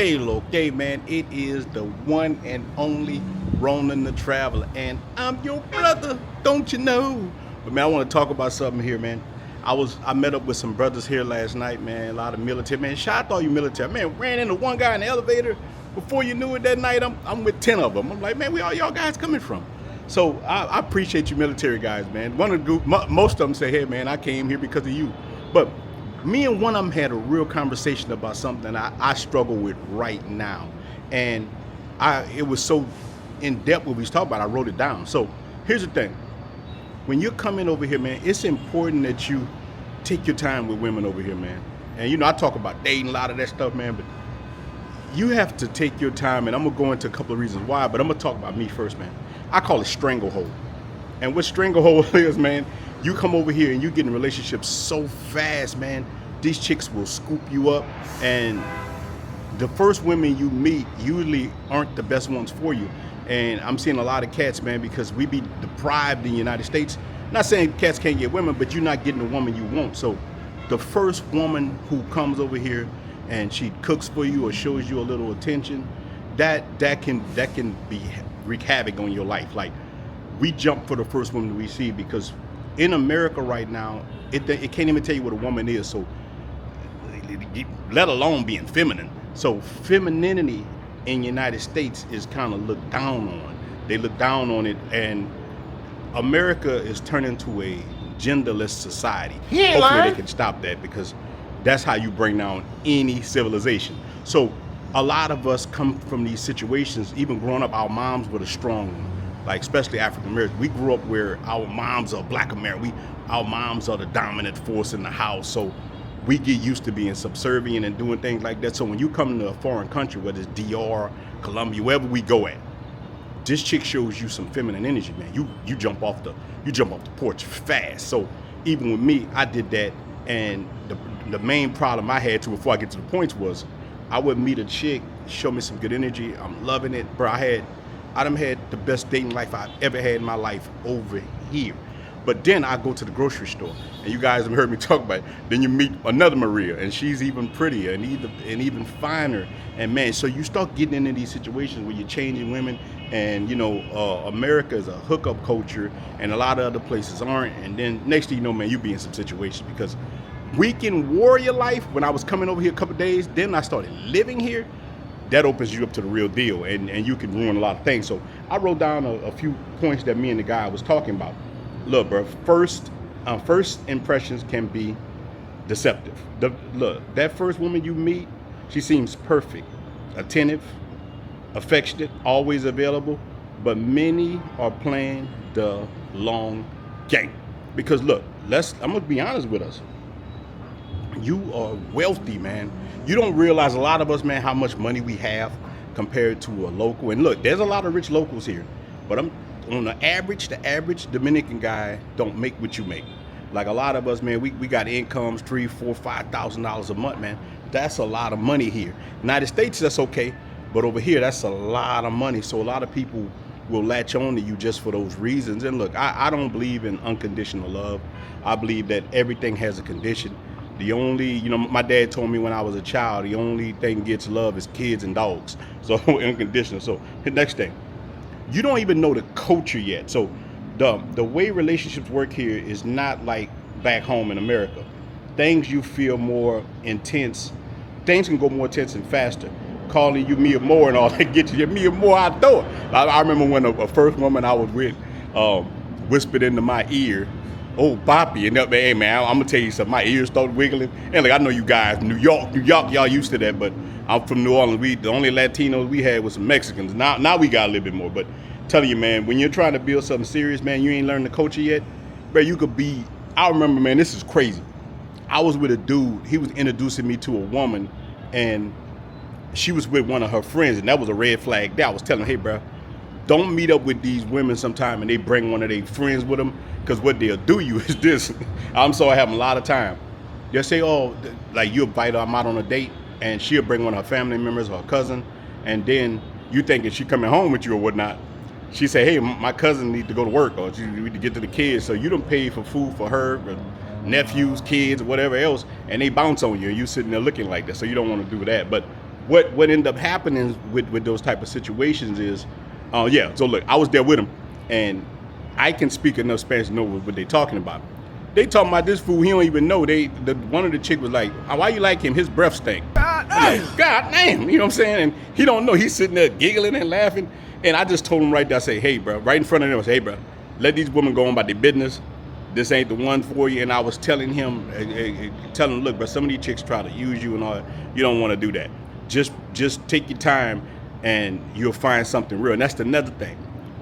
Okay, man. It is the one and only Ronin the Traveler, and I'm your brother, don't you know? But man, I want to talk about something here, man. I met up with some brothers here last night, man. A lot of military, man. Shout out to all you military, man. Ran into one guy in the elevator. Before you knew it, that night I'm with 10 of them. I'm like, man, where all y'all guys coming from? So I appreciate you military guys, man. One of the group, most of them say, hey, man, I came here because of you. But me and one of them had a real conversation about something I struggle with right now. And it was so in depth what we was talking about, I wrote it down. So here's the thing. When you're coming over here, man, it's important that you take your time with women over here, man. And you know, I talk about dating, a lot of that stuff, man, but you have to take your time, and I'm gonna go into a couple of reasons why, but I'm gonna talk about me first, man. I call it stranglehold. And what stranglehold is, man, you come over here and you get in relationships so fast, man. These chicks will scoop you up, and the first women you meet usually aren't the best ones for you. And I'm seeing a lot of cats, man, because we be deprived in the United States. Not saying cats can't get women, but you're not getting the woman you want. So the first woman who comes over here and she cooks for you or shows you a little attention, that can be wreak havoc on your life. Like, we jump for the first woman we see because in America right now, it can't even tell you what a woman is. So let alone being feminine. So femininity in the United States is kind of looked down on. They look down on it, and America is turning to a genderless society. Hopefully they can stop that, because that's how you bring down any civilization. So a lot of us come from these situations, even growing up, our moms were the strong one, like especially African Americans. We grew up where our moms are Black American. Our moms are the dominant force in the house. So we get used to being subservient and doing things like that. So when you come to a foreign country, whether it's DR, Colombia, wherever we go at, this chick shows you some feminine energy, man. You jump off the porch fast. So even with me, I did that, and the main problem I had to before I get to the points was I would meet a chick, show me some good energy. I'm loving it, bro. I done had the best dating life I've ever had in my life over here. But then I go to the grocery store, and you guys have heard me talk about it. Then you meet another Maria, and she's even prettier and even finer. And man, so you start getting into these situations where you're changing women, and you know, America is a hookup culture, and a lot of other places aren't. And then next thing you know, man, you be in some situations because weekend warrior life. When I was coming over here a couple of days, then I started living here. That opens you up to the real deal, and you can ruin a lot of things. So I wrote down a few points that me and the guy was talking about. Look, bro, first impressions can be deceptive. Look, that first woman you meet, she seems perfect, attentive, affectionate, always available, but many are playing the long game. Because look, I'm gonna be honest with us. You are wealthy, man. You don't realize, a lot of us, man, how much money we have compared to a local. And look, there's a lot of rich locals here, but on the average Dominican guy don't make what you make. Like a lot of us, man, we got incomes $3,000, $4,000, $5,000 a month, man. That's a lot of money here. United States, that's okay, but over here, that's a lot of money. So a lot of people will latch on to you just for those reasons. And look, I don't believe in unconditional love. I believe that everything has a condition. The only, you know, my dad told me when I was a child, the only thing gets love is kids and dogs. So unconditional. So the next thing, you don't even know the culture yet. So the way relationships work here is not like back home in America. Things you feel more intense, things can go more intense and faster. Calling you me more and all that gets you me more out the door. I remember when a first woman I was with whispered into my ear, "Oh, Poppy," and hey man, I'm gonna tell you something. My ears started wiggling. And like, I know you guys, New York, y'all used to that, but I'm from New Orleans. The only Latinos we had was some Mexicans. Now we got a little bit more. But telling you, man, when you're trying to build something serious, man, you ain't learned the culture yet, bro. You could be. I remember, man, this is crazy. I was with a dude. He was introducing me to a woman, and she was with one of her friends, and that was a red flag there. I was telling her, hey, bro, don't meet up with these women sometime and they bring one of their friends with them, because what they'll do you is this. I'm sorry, having a lot of time. They'll say, oh, like you invite her out on a date, and she'll bring one of her family members or her cousin, and then you thinking she coming home with you or whatnot. She say, hey, my cousin need to go to work, or she need to get to the kids, so you done paid for food for her, nephews, kids, whatever else, and they bounce on you, and you sitting there looking like that. So you don't want to do that. But what ended up happening with those type of situations is, yeah. So look, I was there with him, and I can speak enough Spanish to know what they talking about. They talking about this fool he don't even know. One of the chick was like, "Why you like him? His breath stink." God damn. God damn, you know what I'm saying? And he don't know. He's sitting there giggling and laughing. And I just told him right there, I say, "Hey, bro," right in front of them, I say, "Hey, bro, let these women go on about their business. This ain't the one for you." And I was telling him, telling him, "Look, but some of these chicks try to use you and all that. You don't want to do that. Just take your time, and you'll find something real." And that's another thing.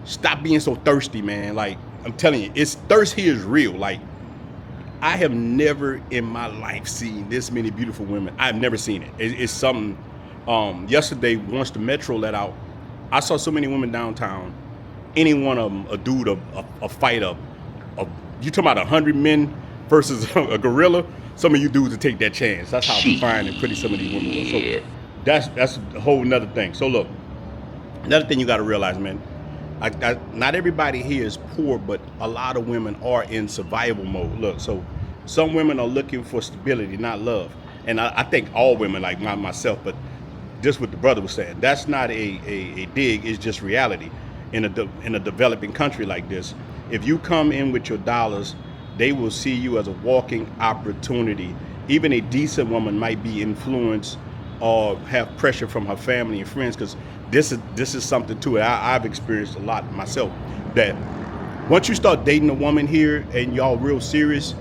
Stop being so thirsty, man. Like, I'm telling you, thirst here is real. Like, I have never in my life seen this many beautiful women. I've never seen it. It's something. Yesterday, once the metro let out, I saw so many women downtown. Any one of them, a dude, a fight, you talking about 100 men versus a gorilla? Some of you dudes would take that chance. That's how fine and pretty some of these women were. So that's a whole nother thing. So look, another thing you got to realize, man. Not everybody here is poor, but a lot of women are in survival mode. Look, so some women are looking for stability, not love. And I think all women, like myself, but just what the brother was saying, that's not a dig, it's just reality. In a developing country like this, if you come in with your dollars, they will see you as a walking opportunity. Even a decent woman might be influenced or have pressure from her family and friends, because this is something too. I've experienced a lot myself, that once you start dating a woman here and y'all real serious,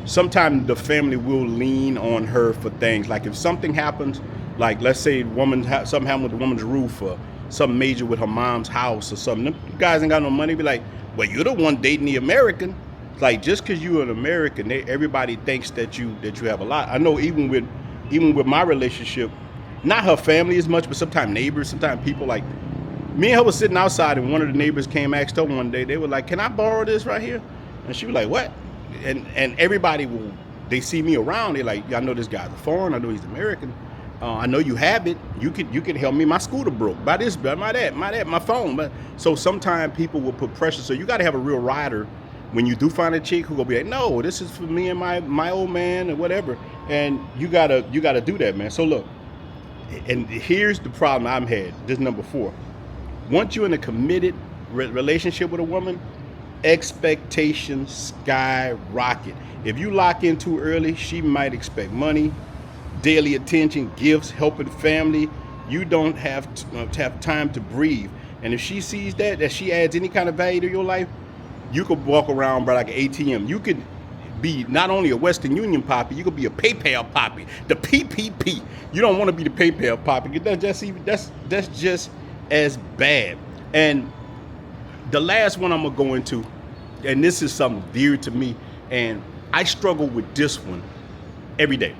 sometimes the family will lean on her for things. Like if something happens, like let's say something happened with the woman's roof, or something major with her mom's house or something, them guys ain't got no money. Be like, well, you're the one dating the American. Like, just because you're an American, everybody thinks that you have a lot. I know even with my relationship, not her family as much, but sometimes neighbors, sometimes people, like me and her was sitting outside, and one of the neighbors came, asked her one day, they were like, "Can I borrow this right here?" And she was like, "What?" And everybody they see me around, they're like, "I know this guy's a foreign, I know he's American. I know you have it. You can help me. My scooter broke. Buy this, buy that, my phone." But so sometimes people will put pressure. So you got to have a real rider when you do find a chick who gonna be like, "No, this is for me and my old man," or whatever. And you gotta do that, man. So look, and here's the problem I've had. This is number 4. Once you're in a committed relationship with a woman, expectations skyrocket. If you lock in too early, she might expect money, daily attention, gifts, helping family. You don't have time to breathe. And if she sees that she adds any kind of value to your life, you could walk around, bro, like an ATM. You could be not only a Western Union poppy, you could be a PayPal poppy, the PPP. You don't want to be the PayPal poppy. That's just as bad. And the last one I'm gonna go into, and this is something dear to me, and I struggle with this one every day.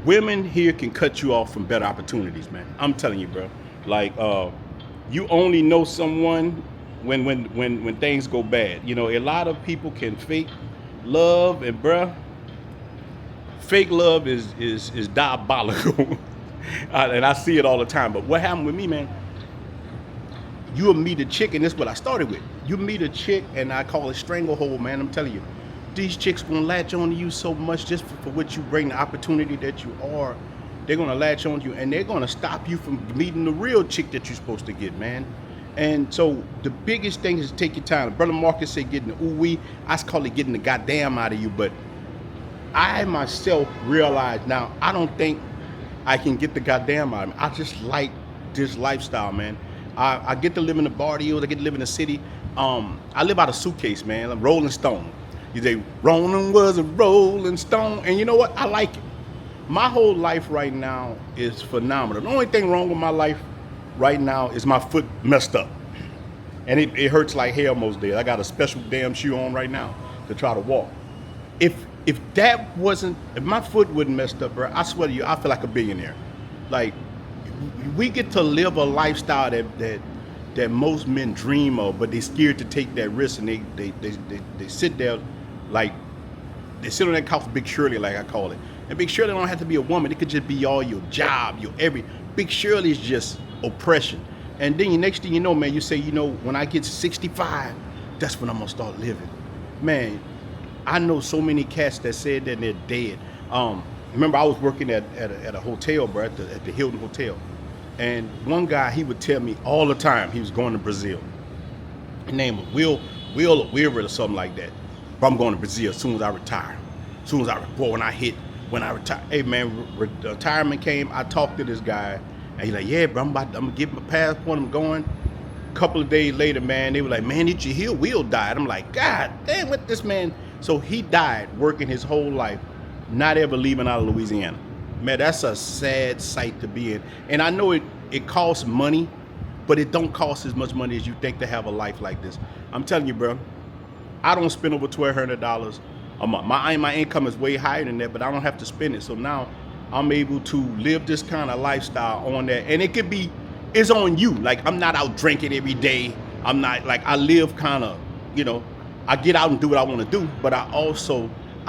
Women here can cut you off from better opportunities, man. I'm telling you, bro. Like, you only know someone when things go bad. You know, a lot of people can fake love, and bruh, fake love is diabolical. And I see it all the time. But what happened with me, man, you'll meet a chick, and this is what I started with. You meet a chick, and I call it stranglehold, man. I'm telling you, these chicks gonna latch on to you so much just for what you bring, the opportunity that you are. They're gonna latch on to you, and they're gonna stop you from meeting the real chick that you're supposed to get, man. And so the biggest thing is to take your time. Brother Marcus said getting the ooh-wee. I call it getting the goddamn out of you. But I myself realize now, I don't think I can get the goddamn out of me. I just like this lifestyle, man. I get to live in the barrios. I get to live in the city. I live out of suitcase, man. I'm Rolling Stone. You say, Ronin was a Rolling Stone. And you know what? I like it. My whole life right now is phenomenal. The only thing wrong with my life right now is my foot messed up. And it hurts like hell most days. I got a special damn shoe on right now to try to walk. If my foot wasn't messed up, bro, I swear to you, I feel like a billionaire. Like, we get to live a lifestyle that most men dream of, but they're scared to take that risk, and they sit there like, they sit on that couch, Big Shirley, like I call it. And Big Shirley don't have to be a woman. It could just be all your job, Big Shirley is just oppression. And then the next thing you know, man, you say, you know, when I get 65, that's when I'm gonna start living. Man, I know so many cats that said that, and they're dead. remember I was working at a hotel, bro, at the Hilton Hotel. And one guy, he would tell me all the time he was going to Brazil. His name was Will or Weaver or something like that. But I'm going to Brazil as soon as I retire. As soon as when I retire. Hey man, retirement came, I talked to this guy, and he's like, yeah, bro, I'm gonna get my passport, I'm going. A couple of days later, man, they were like, man, did you hear Will died? I'm like, God damn, what this man? So he died working his whole life, not ever leaving out of Louisiana. Man, that's a sad sight to be in. And I know it costs money, but it don't cost as much money as you think to have a life like this. I'm telling you, bro, I don't spend over $1,200 a month. My income is way higher than that, but I don't have to spend it. So now I'm able to live this kind of lifestyle on that. And it could be, it's on you. Like, I'm not out drinking every day. I'm not, like, I live kind of, you know, I get out and do what I want to do, but I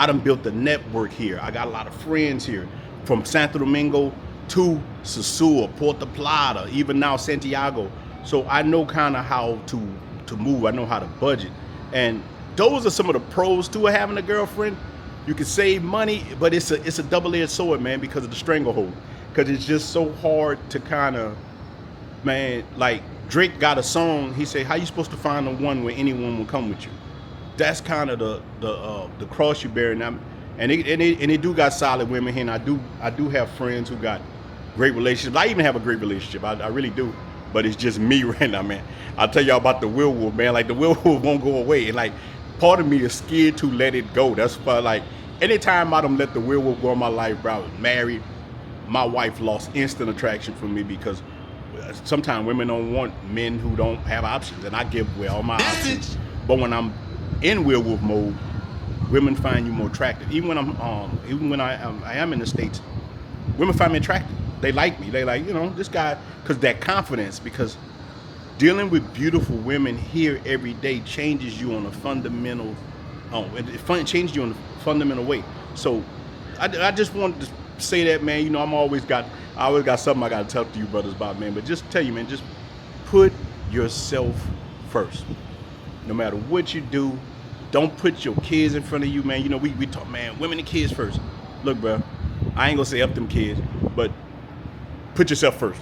done built a network here. I got a lot of friends here, from Santo Domingo to Sosúa, Puerto Plata, even now Santiago. So I know kind of how to move. I know how to budget. And those are some of the pros to having a girlfriend. You can save money, but it's a double-edged sword, man, because of the stranglehold. Because it's just so hard to kind of, man, like Drake got a song. He said, "How you supposed to find the one where anyone will come with you?" That's kind of the cross you bear. And they do got solid women here. And I do have friends who got great relationships. I even have a great relationship. I really do. But it's just me right now, man. I'll tell y'all about the werewolf, man. Like, the werewolf won't go away. And like, part of me is scared to let it go. That's why, like, anytime I don't let the werewolf go in my life, bro, I was married. My wife lost instant attraction for me because sometimes women don't want men who don't have options, and I give away all my options. But when I'm in werewolf mode, women find you more attractive. Even when I am in the States, women find me attractive. They like me. They like, you know, this guy, because that confidence. Because dealing with beautiful women here every day changes you on a fundamental, it changes you in a fundamental way. So I just wanted to say that, man. You know, I always got something I got to talk to you brothers about, man. But just tell you, man, just put yourself first. No matter what you do, don't put your kids in front of you, man. You know, we talk, man, women and kids first. Look, bro, I ain't gonna say up them kids, but put yourself first.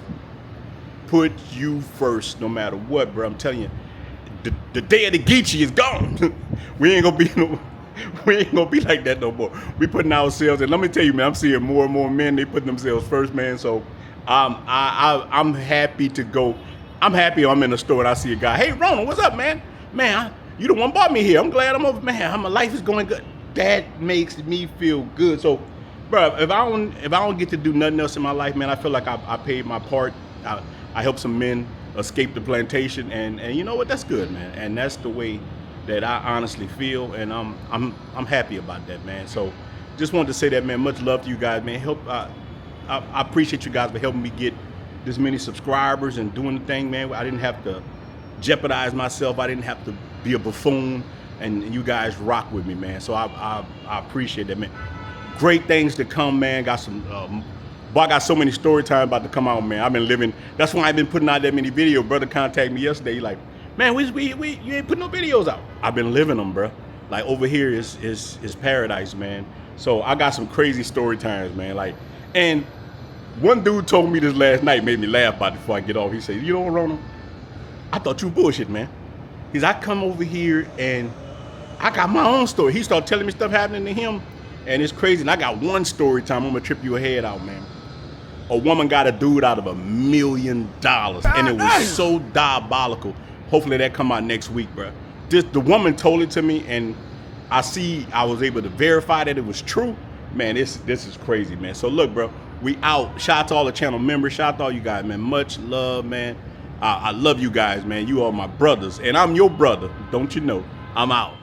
Put you first, no matter what, bro. I'm telling you, the day of the Geechee is gone. we ain't gonna be like that no more. We putting ourselves, and let me tell you, man, I'm seeing more and more men, they putting themselves first, man. So I'm happy to go. I'm happy I'm in the store and I see a guy. Hey, Ronin, what's up, man? Man, you the one bought me here. I'm glad I'm over. Man, my life is going good. That makes me feel good. So, bro, if I don't get to do nothing else in my life, man, I feel like I paid my part. I helped some men escape the plantation, and you know what? That's good, man. And that's the way that I honestly feel, and I'm happy about that, man. So, just wanted to say that, man. Much love to you guys, man. I appreciate you guys for helping me get this many subscribers and doing the thing, man. I didn't have to jeopardize myself. I didn't have to be a buffoon, and you guys rock with me, man. So I appreciate that, man. Great things to come, man. Got some, boy, I got so many story time about to come out, man. I've been living. That's why I've been putting out that many videos. Brother contacted me yesterday. He like, man, you ain't putting no videos out. I've been living them, bro. Like, over here is paradise, man. So I got some crazy story times, man. Like, and one dude told me this last night, made me laugh about it before I get off. He said, you know what, Ronin? I thought you bullshit, man. He's, I come over here and I got my own story. He started telling me stuff happening to him, and it's crazy. And I got one story time. I'm gonna trip your head out, man. A woman got a dude out of $1 million, and it was so diabolical. Hopefully that come out next week, bro. The woman told it to me, and I was able to verify that it was true. Man, this is crazy, man. So look, bro, we out. Shout out to all the channel members. Shout out to all you guys, man. Much love, man. I love you guys, man. You are my brothers, and I'm your brother. Don't you know? I'm out.